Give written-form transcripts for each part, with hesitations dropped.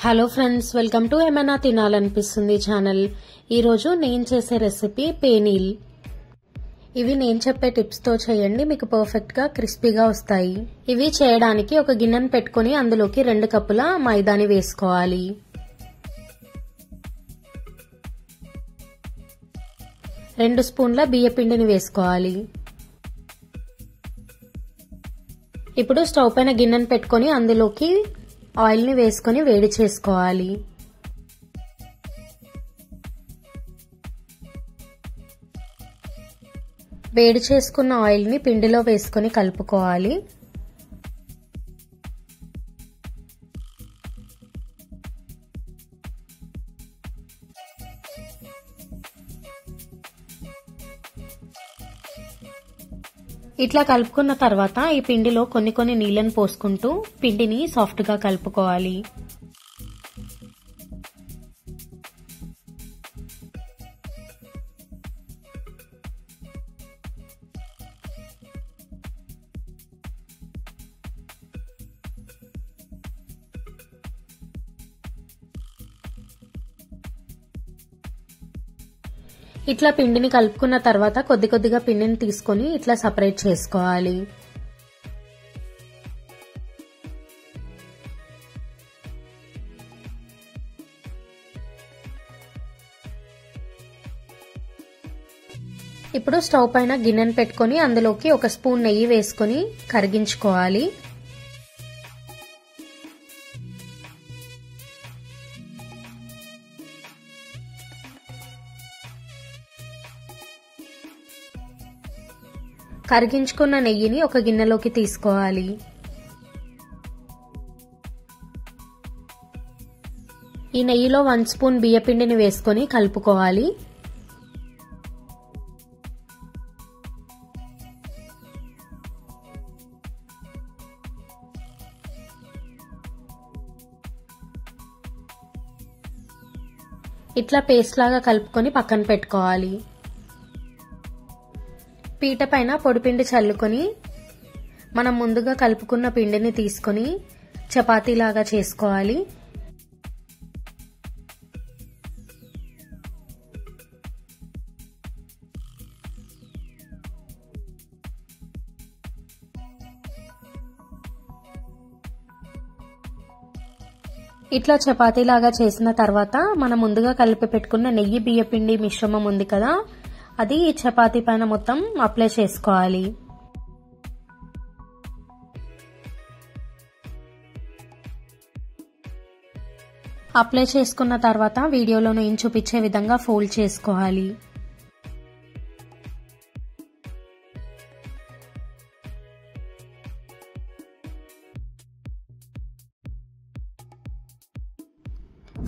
Hello friends, welcome to ఏమైనా తినాలనిపిస్తుంది channel. ఈరోజు నేను చేసే రెసిపీ పేనీల్. ఇవి నేను చెప్పే టిప్స్ తో చేయండి, మీకు పర్ఫెక్ట్ గా క్రిస్పీగా వస్తాయి. ఇవి చేయడానికి ఒక గిన్నెను పెట్టుకుని అందులోకి 2 కప్పుల మైదాని వేసుకోవాలి. రెండు స్పూన్ల బియ్య పిండిని వేసుకోవాలి. ఇప్పుడు స్టవ్ పైన గిన్నెను పెట్టుకుని అందులోకి ఆయిల్ ని వేసుకొని వేడి చేసుకోవాలి. వేడి చేసుకున్న ఆయిల్ ని పిండిలో వేసుకొని కలుపుకోవాలి. ఇట్లా కలుపుకున్న తర్వాత ఈ పిండిలో కొన్ని నీళ్లను పోసుకుంటూ పిండిని సాఫ్ట్ గా కలుపుకోవాలి. ఇట్లా పిండిని కలుపుకున్న తర్వాత కొద్దిగా పిండిని తీసుకొని ఇట్లా సెపరేట్ చేసుకోవాలి. ఇప్పుడు స్టవ్ పైన గిన్నెను పెట్టుకొని అందులోకి 1 స్పూన్ నెయ్యి వేసుకొని కరిగించుకోవాలి. కరిగించుకున్న నెయ్యిని ఒక గిన్నెలోకి తీసుకోవాలి. ఈ నెయ్యిలో 1 స్పూన్ బియ్య పిండిని వేసుకొని కలుపుకోవాలి. ఇట్లా పేస్ట్ లాగా కలుపుకొని పక్కన పెట్టుకోవాలి. పీట పైన పొడిపిండి చల్లుకొని మనం ముందుగా కలుపుకున్న పిండిని తీసుకొని చపాతీలాగా చేసుకోవాలి. ఇట్లా చపాతీలాగా చేసిన తర్వాత మనం ముందుగా కలిపి పెట్టుకున్న నెయ్యి బియ్య పిండి మిశ్రమం ఉంది కదా, అది ఈ చపాతీ పైన మొత్తం అప్లై చేసుకోవాలి. అప్లై చేసుకున్న తర్వాత వీడియోలో నేను చూపించే విధంగా ఫోల్డ్ చేసుకోవాలి.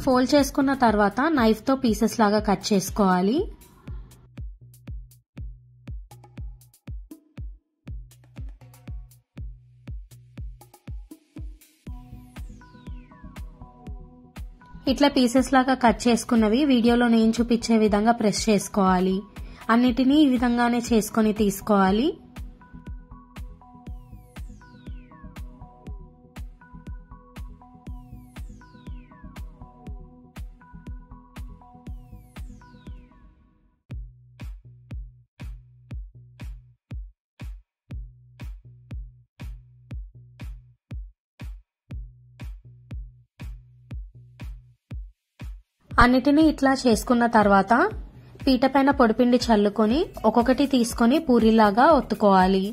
ఫోల్డ్ చేసుకున్న తర్వాత నైఫ్ తో పీసెస్ లాగా కట్ చేసుకోవాలి. ఇట్లా పీసెస్ లాగా కట్ చేసుకున్నవి వీడియోలో నేను చూపించే విధంగా ప్రెస్ చేసుకోవాలి. అన్నిటినీ ఈ విధంగానే చేసుకొని తీసుకోవాలి. అన్నిటినీ ఇట్లా చేసుకున్న తర్వాత పీట పైన పొడిపిండి చల్లుకొని ఒక్కొక్కటి తీసుకొని పూరీలాగా ఒత్తుకోవాలి.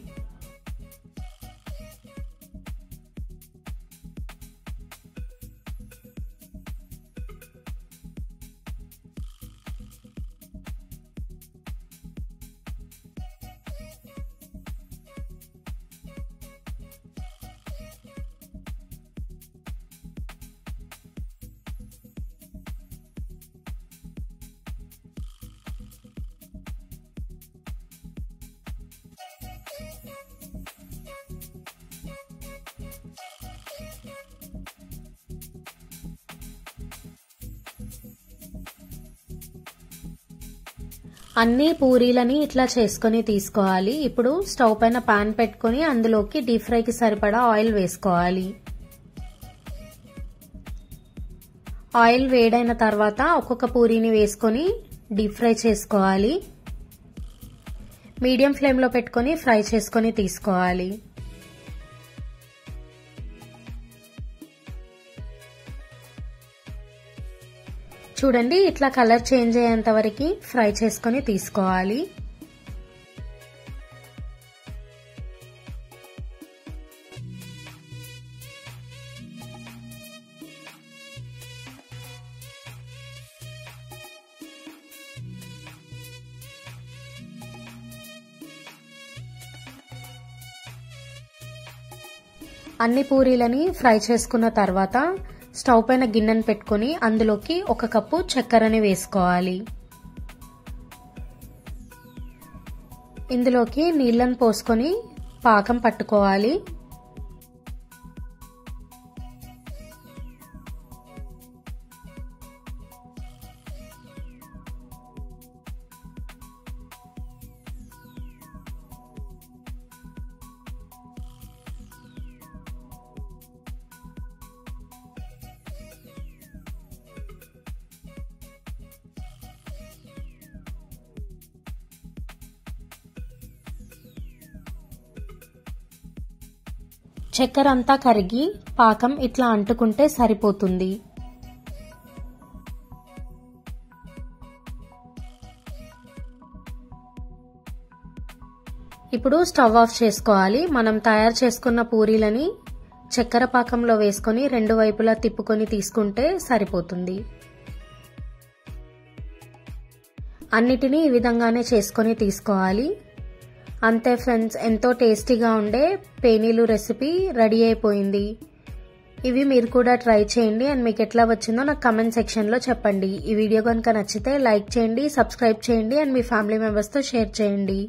అన్ని పూరీలని ఇట్లా చేసుకొని తీసుకోవాలి. ఇప్పుడు స్టవ్ పైన పాన్ పెట్టుకొని అందులోకి డీప్ ఫ్రైకి సరిపడా ఆయిల్ వేసుకోవాలి. ఆయిల్ వేడైన తర్వాత ఒక్కొక్క పూరీని వేసుకొని డీప్ ఫ్రై చేసుకోవాలి. మీడియం ఫ్లేమ్లో పెట్టుకొని ఫ్రై చేసుకొని తీసుకోవాలి. చూడండి, ఇట్లా కలర్ చేంజ్ అయ్యేంత వరకు ఫ్రై చేసుకొని తీసుకోవాలి. అన్ని పూరీలని ఫ్రై చేసుకున్న తర్వాత స్టవ్ పైన గిన్నెను పెట్టుకొని అందులోకి 1 కప్పు చక్కెరని వేసుకోవాలి. ఇందులోకి నీళ్లను పోసుకొని పాకం పట్టుకోవాలి. చక్కెర అంతా కరిగి పాకం ఇట్లా అంటుకుంటే సరిపోతుంది. ఇప్పుడు స్టవ్ ఆఫ్ చేసుకోవాలి. మనం తయారు చేసుకున్న పూరీలని చక్కెర పాకంలో వేసుకొని 2 వైపులా తిప్పుకొని తీసుకుంటే సరిపోతుంది. అన్నిటినీ ఈ విధంగానే చేసుకొని తీసుకోవాలి. అంతే ఫ్రెండ్స్, ఎంతో టేస్టీగా ఉండే పేనీలు రెసిపీ రెడీ అయిపోయింది. ఇవి మీరు కూడా ట్రై చేయండి అండ్ మీకు ఎట్లా వచ్చిందో నాకు కమెంట్ సెక్షన్లో చెప్పండి. ఈ వీడియో కనుక నచ్చితే లైక్ చేయండి, సబ్స్క్రైబ్ చేయండి అండ్ మీ ఫ్యామిలీ మెంబర్స్తో షేర్ చేయండి.